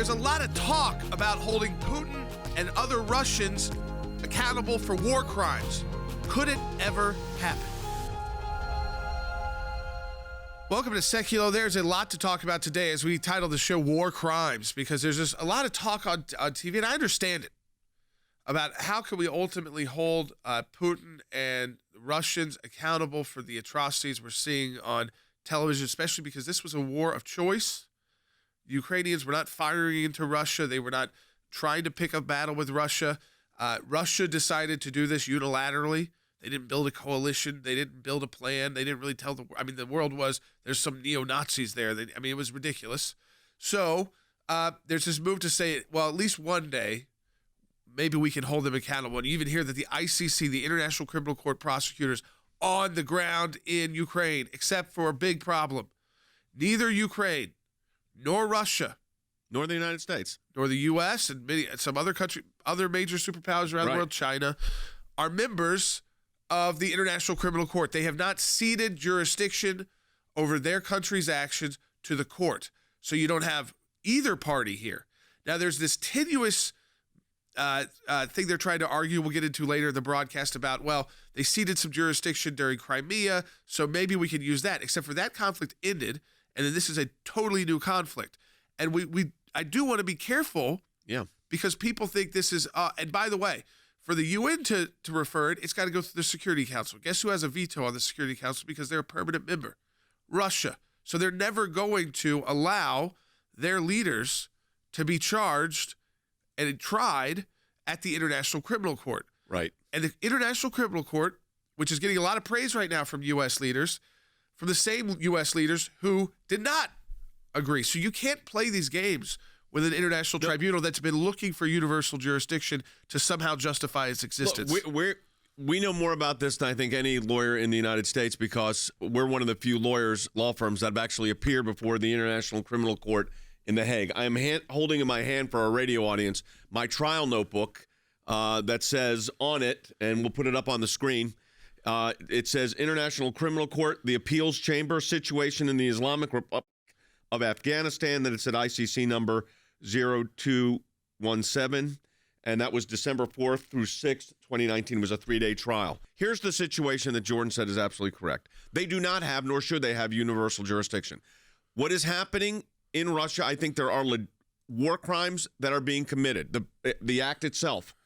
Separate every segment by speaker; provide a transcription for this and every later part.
Speaker 1: there's a lot of talk about holding Putin and other Russians accountable for war crimes. Could it ever happen? Welcome to Sekulow. There's a lot to talk about today as we title the show War Crimes, because there's just a lot of talk on TV, and I understand it, about how can we ultimately hold Putin and Russians accountable for the atrocities we're seeing on television, especially because this was a war of choice. The Ukrainians were not firing into Russia. They were not trying to pick a battle with Russia. Russia decided to do this unilaterally. They didn't build a coalition. They didn't build a plan. They didn't really tell the world was, there's some neo-Nazis there. It was ridiculous. So there's this move to say, well, at least one day, maybe we can hold them accountable. And you even hear that the ICC, the International Criminal Court prosecutors, on the ground in Ukraine, except for a big problem. Neither Ukraine, nor Russia,
Speaker 2: nor the United States,
Speaker 1: nor the U.S. and some other major superpowers around the world, China, are members of the International Criminal Court. They have not ceded jurisdiction over their country's actions to the court. So you don't have either party here. Now, there's this tenuous thing they're trying to argue, we'll get into later in the broadcast, about, well, they ceded some jurisdiction during Crimea, so maybe we can use that, except for that conflict ended, and then this is a totally new conflict. And I do want to be careful, because people think this is, and by the way, for the UN to refer it, it's got to go through the Security Council. Guess who has a veto on the Security Council? Because they're a permanent member, Russia. So they're never going to allow their leaders to be charged and tried at the International Criminal Court.
Speaker 2: Right.
Speaker 1: And the International Criminal Court, which is getting a lot of praise right now from U.S. leaders, from the same U.S. leaders who did not agree. So you can't play these games with an international tribunal that's been looking for universal jurisdiction to somehow justify its existence.
Speaker 2: Look, we know more about this than I think any lawyer in the United States, because we're one of the few law firms that have actually appeared before the International Criminal Court in The Hague. I am holding in my hand, for our radio audience, my trial notebook that says on it, and we'll put it up on the screen, it says International Criminal Court, the Appeals Chamber, situation in the Islamic Republic of Afghanistan. Then it said ICC number 0217, and that was December 4th through 6th, 2019. It was a 3-day trial. Here's the situation that Jordan said is absolutely correct. They do not have, nor should they have, universal jurisdiction. What is happening in Russia, I think there are war crimes that are being committed, the act itself.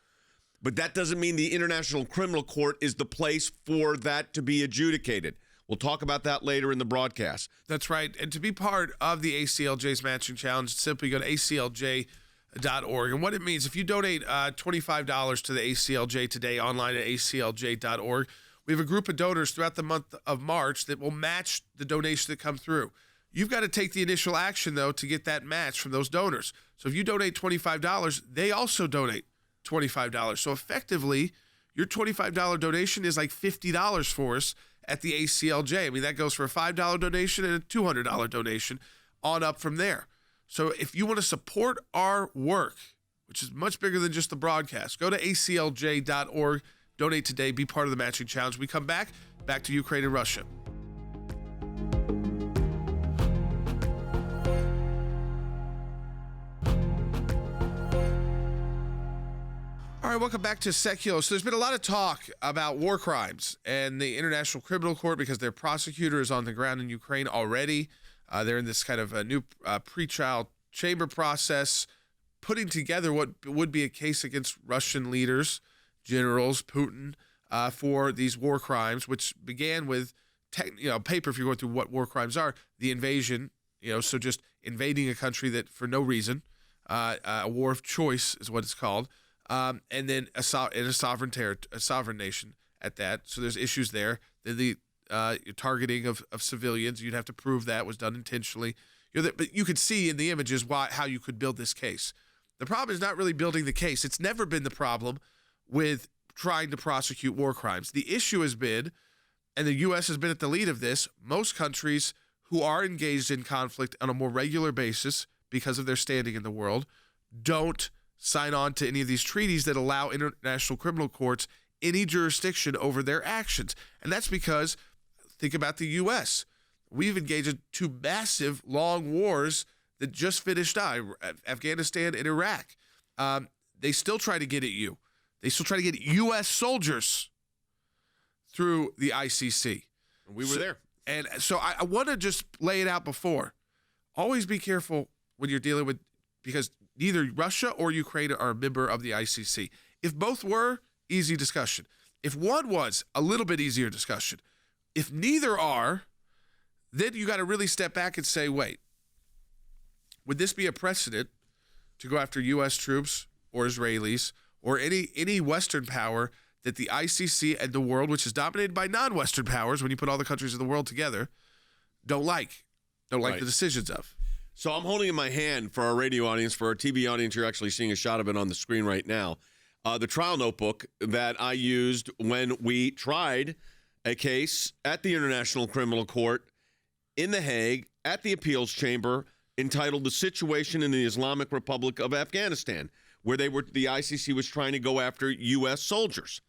Speaker 2: But that doesn't mean the International Criminal Court is the place for that to be adjudicated. We'll talk about that later in the broadcast.
Speaker 1: That's right. And to be part of the ACLJ's Matching Challenge, simply go to ACLJ.org. And what it means, if you donate $25 to the ACLJ today online at ACLJ.org, we have a group of donors throughout the month of March that will match the donation that come through. You've got to take the initial action, though, to get that match from those donors. So if you donate $25, they also donate $25. So effectively, your $25 donation is like $50 for us at the ACLJ. I mean, that goes for a $5 donation and a $200 donation on up from there. So if you want to support our work, which is much bigger than just the broadcast, go to ACLJ.org, donate today, be part of the Matching Challenge. We come back to Ukraine and Russia. All right, welcome back to Sekulow. So there's been a lot of talk about war crimes and the International Criminal Court, because their prosecutor is on the ground in Ukraine already. They're in this kind of a new pretrial chamber process, putting together what would be a case against Russian leaders, generals, Putin, for these war crimes, which began with paper, if you're going through what war crimes are, the invasion, so just invading a country that for no reason, a war of choice is what it's called. And then a sovereign nation at that. So there's issues there. Then the targeting of civilians, you'd have to prove that was done intentionally. But you could see in the images how you could build this case. The problem is not really building the case. It's never been the problem with trying to prosecute war crimes. The issue has been, and the U.S. has been at the lead of this, most countries who are engaged in conflict on a more regular basis because of their standing in the world don't sign on to any of these treaties that allow international criminal courts any jurisdiction over their actions. And that's because, think about the U.S. We've engaged in two massive, long wars that just finished Afghanistan and Iraq. They still try to get at you. They still try to get U.S. soldiers through the ICC.
Speaker 2: We were there.
Speaker 1: And so I want to just lay it out before. Always be careful when you're dealing with, because neither Russia or Ukraine are a member of the ICC. If both were, easy discussion. If one was, a little bit easier discussion. If neither are, then you got to really step back and say, wait, would this be a precedent to go after U.S. troops or Israelis or any Western power that the ICC and the world, which is dominated by non-Western powers, when you put all the countries of the world together, don't like
Speaker 2: Right.
Speaker 1: the decisions of?
Speaker 2: So I'm holding in my hand, for our radio audience, for our TV audience, you're actually seeing a shot of it on the screen right now, the trial notebook that I used when we tried a case at the International Criminal Court in The Hague at the appeals chamber entitled "The Situation in the Islamic Republic of Afghanistan," where the ICC was trying to go after U.S. soldiers.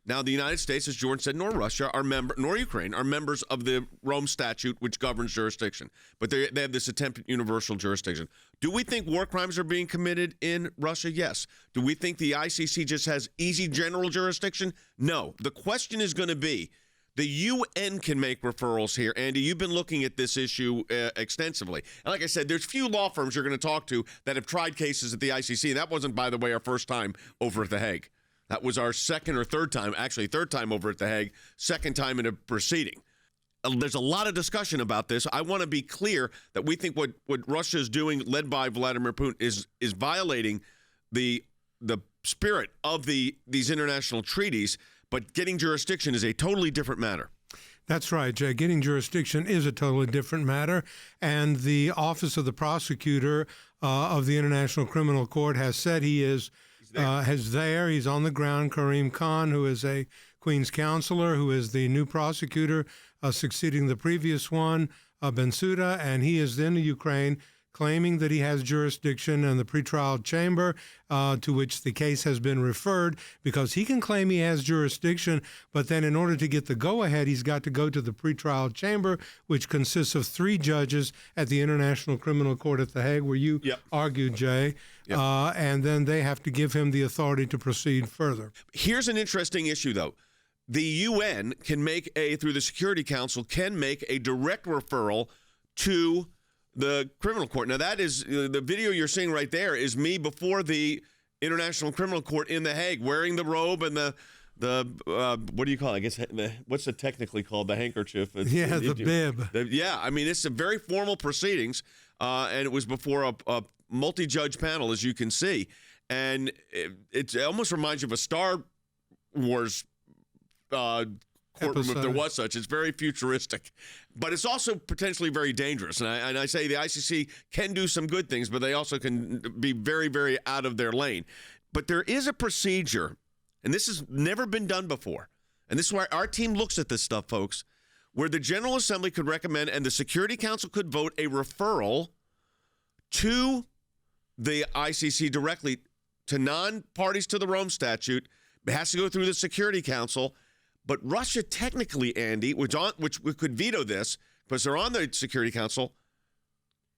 Speaker 2: Now, the United States, as Jordan said, nor Russia nor Ukraine are members of the Rome Statute, which governs jurisdiction. But they have this attempted universal jurisdiction. Do we think war crimes are being committed in Russia? Yes. Do we think the ICC just has easy general jurisdiction? No. The question is going to be, the UN can make referrals here. Andy, you've been looking at this issue extensively. And like I said, there's few law firms you're going to talk to that have tried cases at the ICC. And that wasn't, by the way, our first time over at The Hague. That was our second or third time, actually third time over at The Hague, second time in a proceeding. There's a lot of discussion about this. I want to be clear that we think what Russia is doing, led by Vladimir Putin, is violating the spirit of these international treaties, but getting jurisdiction is a totally different matter.
Speaker 3: That's right, Jay. Getting jurisdiction is a totally different matter, and the Office of the Prosecutor of the International Criminal Court has said he is He's on the ground. Karim Khan, who is a Queen's Counselor, who is the new prosecutor succeeding the previous one, Bensouda, and he is in Ukraine claiming that he has jurisdiction in the pretrial chamber to which the case has been referred, because he can claim he has jurisdiction, but then in order to get the go-ahead, he's got to go to the pretrial chamber, which consists of 3 judges at the International Criminal Court at The Hague, where you argued, Jay, and then they have to give him the authority to proceed further.
Speaker 2: Here's an interesting issue, though. The UN can through the Security Council, can make a direct referral to the criminal court. Now, that is the video you're seeing right there is me before the International Criminal Court in The Hague, wearing the robe and the what do you call it? I guess what's it technically called? The handkerchief.
Speaker 3: The bib.
Speaker 2: I mean, it's a very formal proceedings, and it was before a multi-judge panel, as you can see, and it almost reminds you of a Star Wars courtroom, if there was such. It's very futuristic, but it's also potentially very dangerous. And I say the ICC can do some good things, but they also can be very, very out of their lane. But there is a procedure, and this has never been done before, and this is why our team looks at this stuff, folks, where the General Assembly could recommend and the Security Council could vote a referral to the ICC directly to non-parties to the Rome Statute. It has to go through the Security Council. But Russia technically, Andy, which could veto this because they're on the Security Council,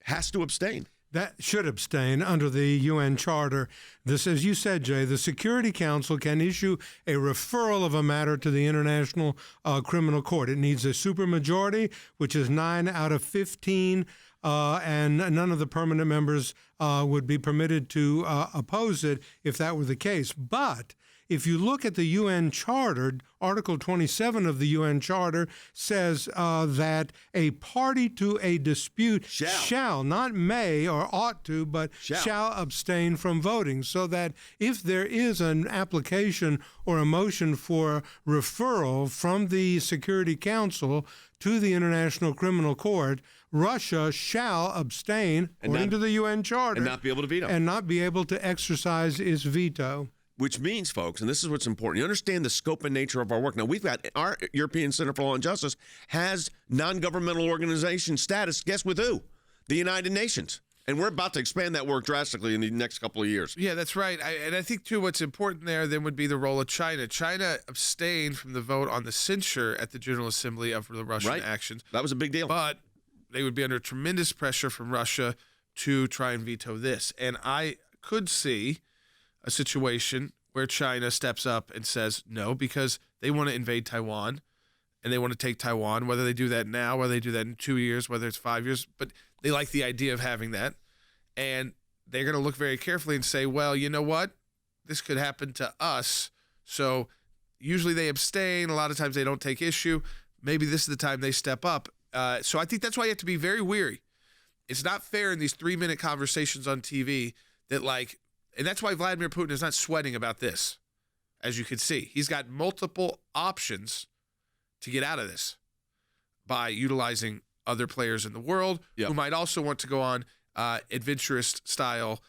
Speaker 2: has to abstain.
Speaker 3: That should abstain under the UN Charter. This, as you said, Jay, the Security Council can issue a referral of a matter to the International Criminal Court. It needs a supermajority, which is 9 out of 15, and none of the permanent members would be permitted to oppose it if that were the case. But if you look at the UN Charter, Article 27 of the UN Charter says that a party to a dispute shall, not may or ought to, but shall abstain from voting, so that if there is an application or a motion for referral from the Security Council to the International Criminal Court, Russia shall abstain, according to the UN Charter,
Speaker 2: and not be able to veto.
Speaker 3: And not be able to exercise its veto.
Speaker 2: Which means, folks, and this is what's important, you understand the scope and nature of our work. Now, we've got our European Center for Law and Justice has non-governmental organization status. Guess with who? The United Nations. And we're about to expand that work drastically in the next couple of years.
Speaker 1: Yeah, that's right. And I think, too, what's important there then would be the role of China. China abstained from the vote on the censure at the General Assembly of the Russian actions.
Speaker 2: That was a big deal.
Speaker 1: But they would be under tremendous pressure from Russia to try and veto this. And I could see a situation where China steps up and says no, because they want to invade Taiwan and they want to take Taiwan, whether they do that now, whether they do that in 2 years, whether it's 5 years, but they like the idea of having that. And they're going to look very carefully and say, well, you know what? This could happen to us. So usually they abstain. A lot of times they don't take issue. Maybe this is the time they step up. So I think that's why you have to be very wary. It's not fair in these 3-minute conversations on TV that and that's why Vladimir Putin is not sweating about this. As you can see, he's got multiple options to get out of this by utilizing other players in the world who might also want to go on adventurous style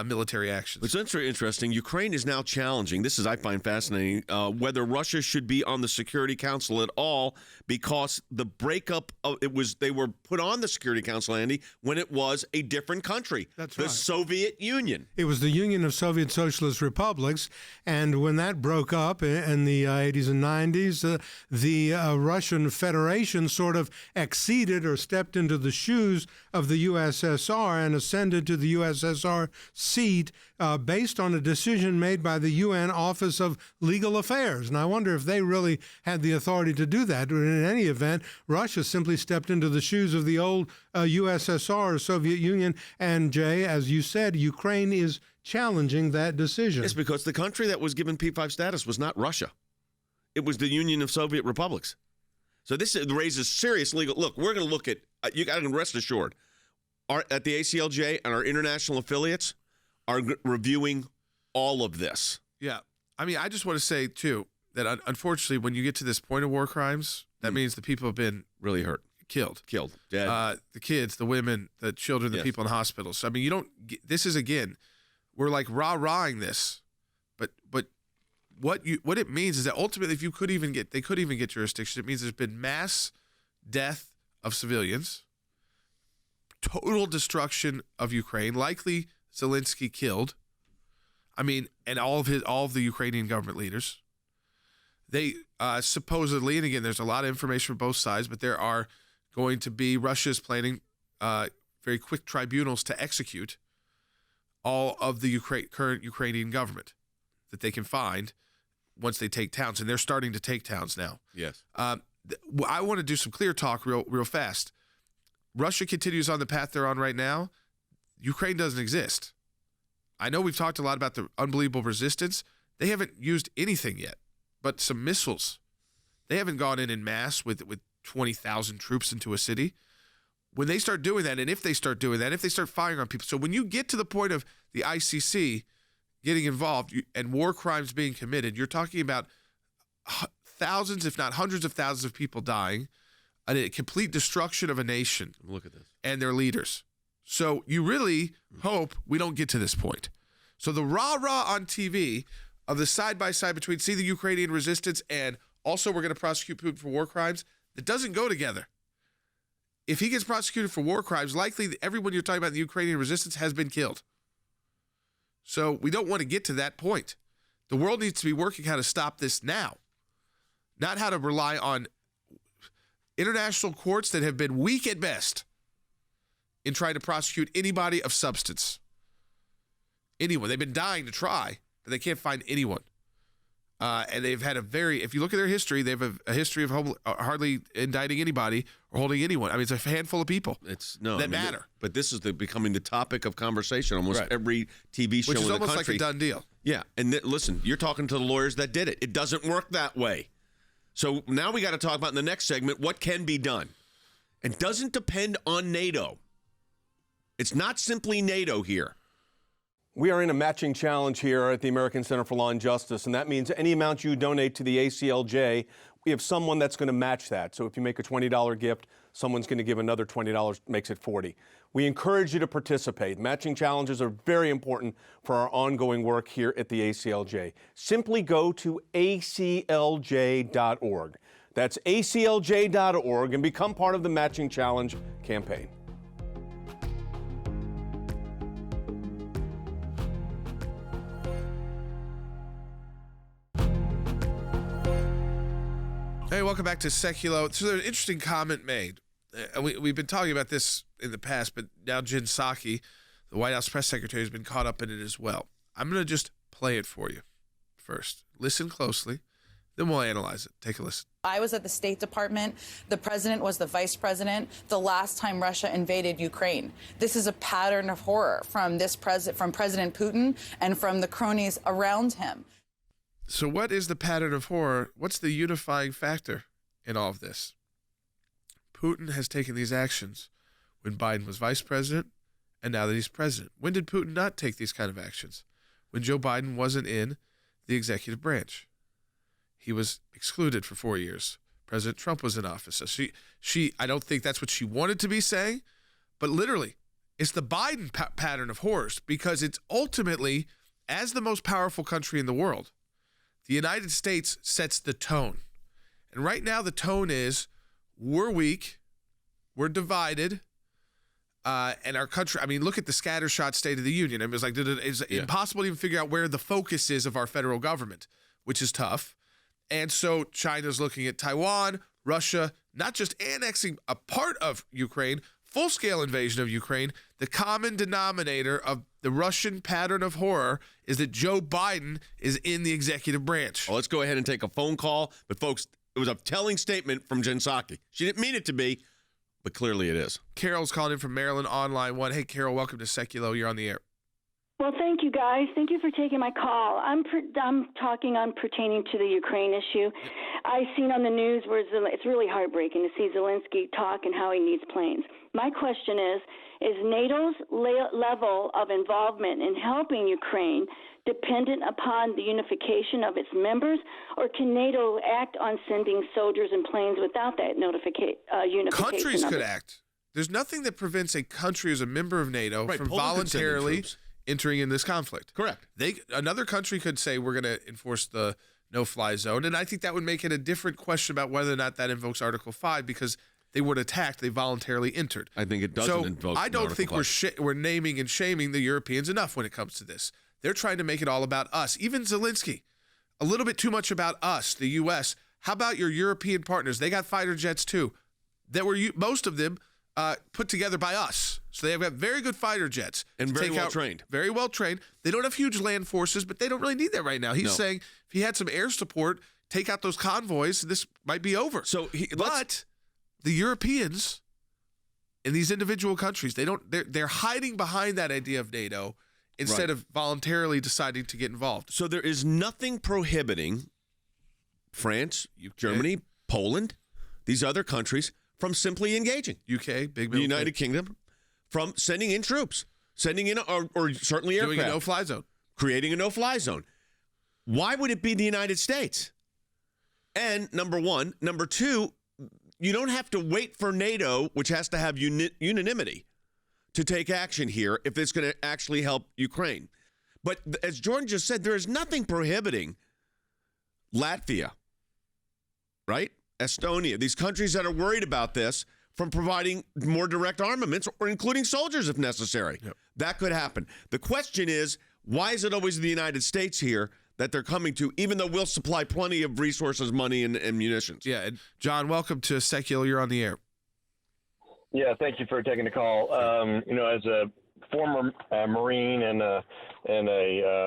Speaker 1: military actions.
Speaker 2: It's interesting. Ukraine is now challenging, this is, I find fascinating, whether Russia should be on the Security Council at all, because the breakup of they were put on the Security Council, Andy, when it was a different country.
Speaker 3: That's
Speaker 2: the
Speaker 3: right.
Speaker 2: Soviet Union.
Speaker 3: It was the Union of Soviet Socialist Republics, and when that broke up in the 80s and 90s, the Russian Federation sort of acceded or stepped into the shoes of the USSR and ascended to the USSR seat based on a decision made by the UN Office of Legal Affairs. And I wonder if they really had the authority to do that. In any event, Russia simply stepped into the shoes of the old USSR, or Soviet Union. And Jay, as you said, Ukraine is challenging that decision.
Speaker 2: Yes, because the country that was given P5 status was not Russia. It was the Union of Soviet Republics. So this raises serious legal... Look, we're going to look at... You got to rest assured. At the ACLJ and our international affiliates are reviewing all of this.
Speaker 1: Yeah. I mean, I just want to say, too, that unfortunately, when you get to this point of war crimes, that means the people have been
Speaker 2: really hurt,
Speaker 1: killed,
Speaker 2: dead.
Speaker 1: The kids, the women, the children, the people in hospitals. So, I mean, you don't. This is, again, we're like rah-rahing this, but what it means is that ultimately, if they could even get jurisdiction. It means there's been mass death of civilians, total destruction of Ukraine, likely Zelensky killed. I mean, and all of the Ukrainian government leaders. They supposedly, and again, there's a lot of information from both sides, but there are going to be, Russia's planning very quick tribunals to execute all of the current Ukrainian government that they can find once they take towns, and they're starting to take towns now.
Speaker 2: Yes.
Speaker 1: I want to do some clear talk real fast. Russia continues on the path they're on right now. Ukraine doesn't exist. I know we've talked a lot about the unbelievable resistance. They haven't used anything yet but some missiles. They haven't gone in mass with 20,000 troops into a city. When they start doing that, and if they start doing that, if they start firing on people, so when you get to the point of the ICC getting involved and war crimes being committed, you're talking about thousands, if not hundreds of thousands of people dying, a complete destruction of a nation.
Speaker 2: Look at this.
Speaker 1: And their leaders. So you really hope we don't get to this point. So the rah-rah on TV of the side-by-side between see the Ukrainian resistance and also we're going to prosecute Putin for war crimes, that doesn't go together. If he gets prosecuted for war crimes, likely everyone you're talking about in the Ukrainian resistance has been killed. So we don't want to get to that point. The world needs to be working how to stop this now, not how to rely on international courts that have been weak at best in trying to prosecute anybody of substance. Anyone. They've been dying to try, but they can't find anyone. And they've had if you look at their history, they have a history of hardly indicting anybody or holding anyone. I mean, it's a handful of people that matter.
Speaker 2: But this is becoming the topic of conversation almost every TV show in the country.
Speaker 1: Which is almost like a done deal.
Speaker 2: Yeah. And listen, you're talking to the lawyers that did it. It doesn't work that way. So now we got to talk about in the next segment what can be done. It doesn't depend on NATO. It's not simply NATO here. We are in a matching challenge here at the American Center for Law and Justice, and that means any amount you donate to the ACLJ, we have someone that's going to match that. So if you make a $20 gift, someone's going to give another $20, makes it $40. We encourage you to participate. Matching challenges are very important for our ongoing work here at the ACLJ. Simply go to aclj.org. That's aclj.org and become part of the Matching Challenge campaign.
Speaker 1: Hey, welcome back to Sekulow. So there's an interesting comment made. We've been talking about this in the past, but now Jen Psaki The White House press secretary has been caught up in it as well. I'm going to just play it for you first. Listen closely, then we'll analyze it. Take a listen.
Speaker 4: I was at the State Department. The president was the vice president the last time Russia invaded Ukraine. This is a pattern of horror from President Putin and from the cronies around him.
Speaker 1: So what is the pattern of horror? What's the unifying factor in all of this? Putin has taken these actions when Biden was vice president and now that he's president. When did Putin not take these kind of actions? When Joe Biden wasn't in the executive branch. He was excluded for 4 years. President Trump was in office. So she I don't think that's what she wanted to be saying, but literally, it's the Biden pattern of horrors, because it's ultimately, as the most powerful country in the world, the United States sets the tone. And right now the tone is, we're weak, we're divided, and our country, I mean, look at the scattershot State of the Union. It was like, it's impossible to even figure out where the focus is of our federal government, which is tough. And so China's looking at Taiwan, Russia, not just annexing a part of Ukraine, full-scale invasion of Ukraine. The common denominator of the Russian pattern of horror is that Joe Biden is in the executive branch.
Speaker 2: Well, let's go ahead and take a phone call. But, folks, it was a telling statement from Jen Psaki. She didn't mean it to be, but clearly it is.
Speaker 1: Carol's calling in from Maryland on line 1. Hey, Carol, welcome to Sekulow. You're on the air.
Speaker 5: Well, thank you, guys. Thank you for taking my call. I'm talking on pertaining to the Ukraine issue. I've seen on the news where it's really heartbreaking to see Zelensky talk and how he needs planes. My question is NATO's level of involvement in helping Ukraine dependent upon the unification of its members, or can NATO act on sending soldiers and planes without that unification?
Speaker 1: Countries could act. There's nothing that prevents a country as a member of NATO from voluntarily entering in this conflict.
Speaker 2: Correct.
Speaker 1: Another country could say, we're going to enforce the no-fly zone, and I think that would make it a different question about whether or not that invokes Article 5, because they weren't attacked, they voluntarily entered.
Speaker 2: I think it doesn't invoke
Speaker 1: I don't
Speaker 2: Article
Speaker 1: think
Speaker 2: 5.
Speaker 1: we're naming and shaming the Europeans enough when it comes to this. They're trying to make it all about us. Even Zelensky, a little bit too much about us, the U.S. How about your European partners? They got fighter jets too. That were most of them put together by us. So they have got very good fighter jets.
Speaker 2: And very well trained.
Speaker 1: Very well trained. They don't have huge land forces, but they don't really need that right now. He's saying if he had some air support, take out those convoys, this might be over. But the Europeans in these individual countries, they're hiding behind that idea of NATO instead of voluntarily deciding to get involved.
Speaker 2: So there is nothing prohibiting France, Germany, Poland, these other countries from simply engaging.
Speaker 1: UK, big
Speaker 2: the United Kingdom, from sending in troops, sending in or certainly aircraft.
Speaker 1: Doing a no-fly zone.
Speaker 2: Creating a no-fly zone. Why would it be the United States? And number one. Number two, you don't have to wait for NATO, which has to have unanimity, to take action here if it's going to actually help Ukraine. But as Jordan just said, there is nothing prohibiting Latvia, right? Estonia, these countries that are worried about this, from providing more direct armaments or including soldiers if necessary. Yep. That could happen. The question is, why is it always the United States here that they're coming to, even though we'll supply plenty of resources, money, and munitions?
Speaker 1: Yeah, and John, welcome to Sekulow. You're on the air.
Speaker 6: Yeah, thank you for taking the call. As a former Marine and a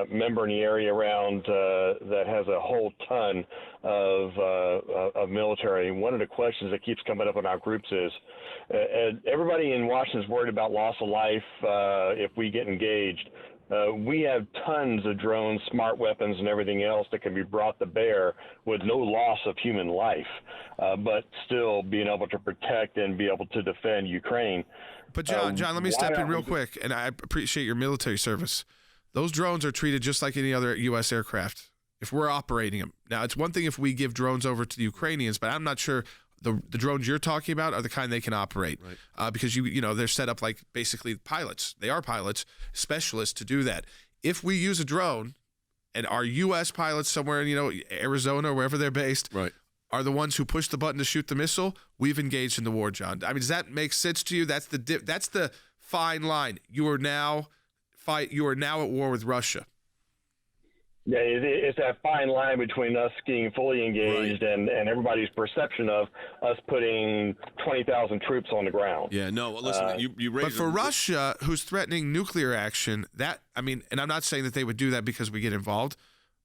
Speaker 6: member in the area around that has a whole ton of military, one of the questions that keeps coming up in our groups is everybody in Washington is worried about loss of life if we get engaged. We have tons of drones, smart weapons, and everything else that can be brought to bear with no loss of human life, but still being able to protect and be able to defend Ukraine.
Speaker 1: But John, let me step in real quick, and I appreciate your military service. Those drones are treated just like any other U.S. aircraft if we're operating them. Now, it's one thing if we give drones over to the Ukrainians, but I'm not sure the drones you're talking about are the kind they can operate, because they're set up like basically pilots. They are pilots, specialists to do that. If we use a drone, and our U.S. pilots somewhere in Arizona or wherever they're based, are the ones who push the button to shoot the missile, we've engaged in the war, John. I mean, does that make sense to you? That's the fine line. You are now at war with Russia.
Speaker 6: Yeah, it's that fine line between us getting fully engaged and everybody's perception of us putting 20,000 troops on the ground.
Speaker 2: Yeah, no, listen, you raised.
Speaker 1: But for Russia, who's threatening nuclear action, and I'm not saying that they would do that because we get involved,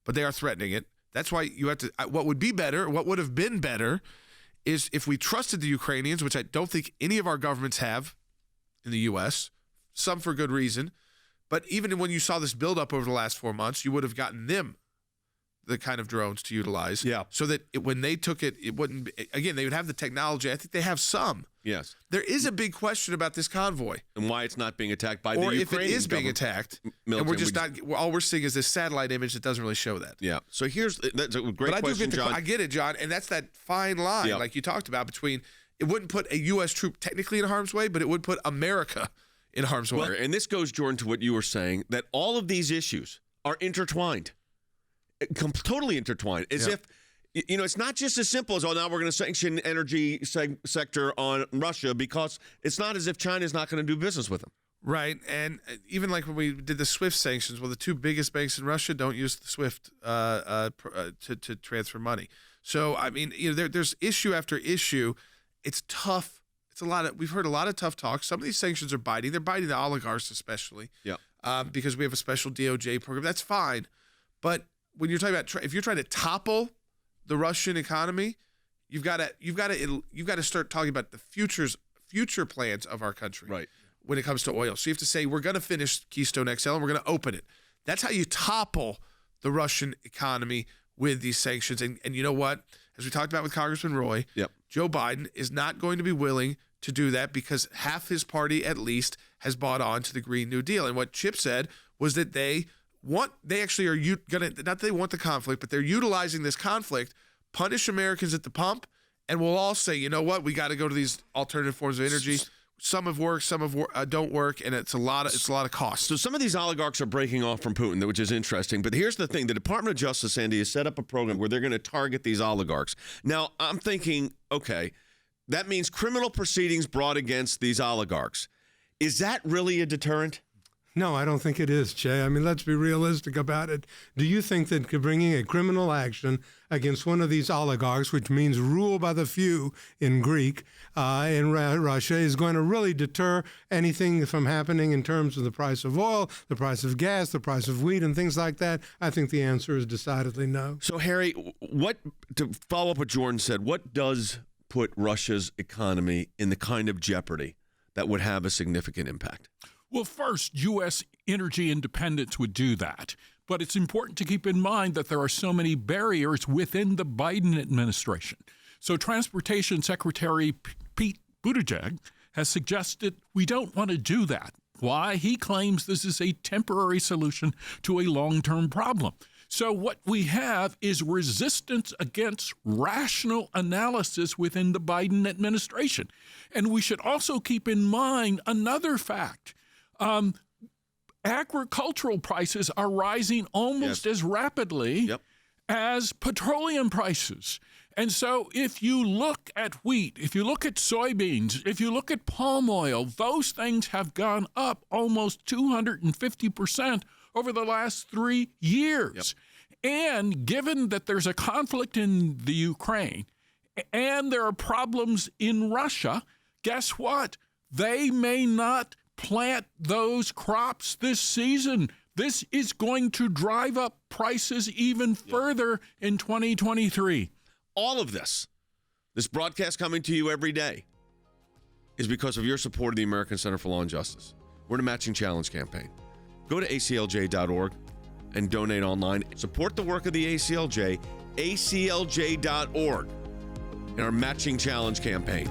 Speaker 1: but they are threatening it. That's why you have to. What would have been better, is if we trusted the Ukrainians, which I don't think any of our governments have in the U.S., some for good reason. But even when you saw this buildup over the last 4 months, you would have gotten them the kind of drones to utilize.
Speaker 2: Yeah.
Speaker 1: So that when they took it, it wouldn't be, again, they would have the technology. I think they have some.
Speaker 2: Yes.
Speaker 1: There is a big question about this convoy.
Speaker 2: And why it's not being attacked by the Ukrainian
Speaker 1: Or if it is being attacked. And we're just not, all we're seeing is this satellite image that doesn't really show that.
Speaker 2: Yeah. So that's a great
Speaker 1: but
Speaker 2: question, John.
Speaker 1: I get it, John. And that's that fine line, like you talked about, between, it wouldn't put a U.S. troop technically in harm's way, but it would put America in harm's way.
Speaker 2: Well, and this goes, Jordan, to what you were saying, that all of these issues are intertwined, totally intertwined, as if, it's not just as simple as, now we're going to sanction energy sector on Russia, because it's not as if China's not going to do business with them.
Speaker 1: Right. And even like when we did the SWIFT sanctions, well, the two biggest banks in Russia don't use the SWIFT to transfer money. So, I mean, there's issue after issue. It's tough. We've heard a lot of tough talk. Some of these sanctions are biting. They're biting the oligarchs especially. Yeah. Because we have a special DOJ program. That's fine. But when you're talking about, if you're trying to topple the Russian economy, you've got to start talking about the future plans of our country.
Speaker 2: Right.
Speaker 1: When it comes to oil. So you have to say, we're going to finish Keystone XL and we're going to open it. That's how you topple the Russian economy with these sanctions. And you know what? As we talked about with Congressman Roy, Joe Biden is not going to be willing to do that because half his party at least has bought on to the Green New Deal. And what Chip said was that they actually are going to, not that they want the conflict, but they're utilizing this conflict, punish Americans at the pump, and we'll all say, you know what, we got to go to these alternative forms of energy. Some have worked, some don't work, and it's a lot of cost.
Speaker 2: So some of these oligarchs are breaking off from Putin, which is interesting. But here's the thing: the Department of Justice, Andy, has set up a program where they're going to target these oligarchs. Now, I'm thinking, okay, that means criminal proceedings brought against these oligarchs. Is that really a deterrent?
Speaker 3: No, I don't think it is, Jay. I mean, let's be realistic about it. Do you think that bringing a criminal action against one of these oligarchs, which means rule by the few in Greek, in Russia, is going to really deter anything from happening in terms of the price of oil, the price of gas, the price of wheat, and things like that? I think the answer is decidedly no.
Speaker 2: So, Harry, to follow up what Jordan said, what does put Russia's economy in the kind of jeopardy that would have a significant impact?
Speaker 7: Well, first, U.S. energy independence would do that. But it's important to keep in mind that there are so many barriers within the Biden administration. So Transportation Secretary Pete Buttigieg has suggested we don't want to do that. Why? He claims this is a temporary solution to a long-term problem. So what we have is resistance against rational analysis within the Biden administration. And we should also keep in mind another fact. Agricultural prices are rising almost as rapidly as petroleum prices. And so if you look at wheat, if you look at soybeans, if you look at palm oil, those things have gone up almost 250% over the last 3 years. And given that there's a conflict in the Ukraine and there are problems in Russia, guess what? They may not plant those crops this season. This is going to drive up prices even further in 2023.
Speaker 2: All of this broadcast coming to you every day, is because of your support of the American Center for Law and Justice. We're in a matching challenge campaign. Go to ACLJ.org and donate online. Support the work of the ACLJ, ACLJ.org, in our matching challenge campaign.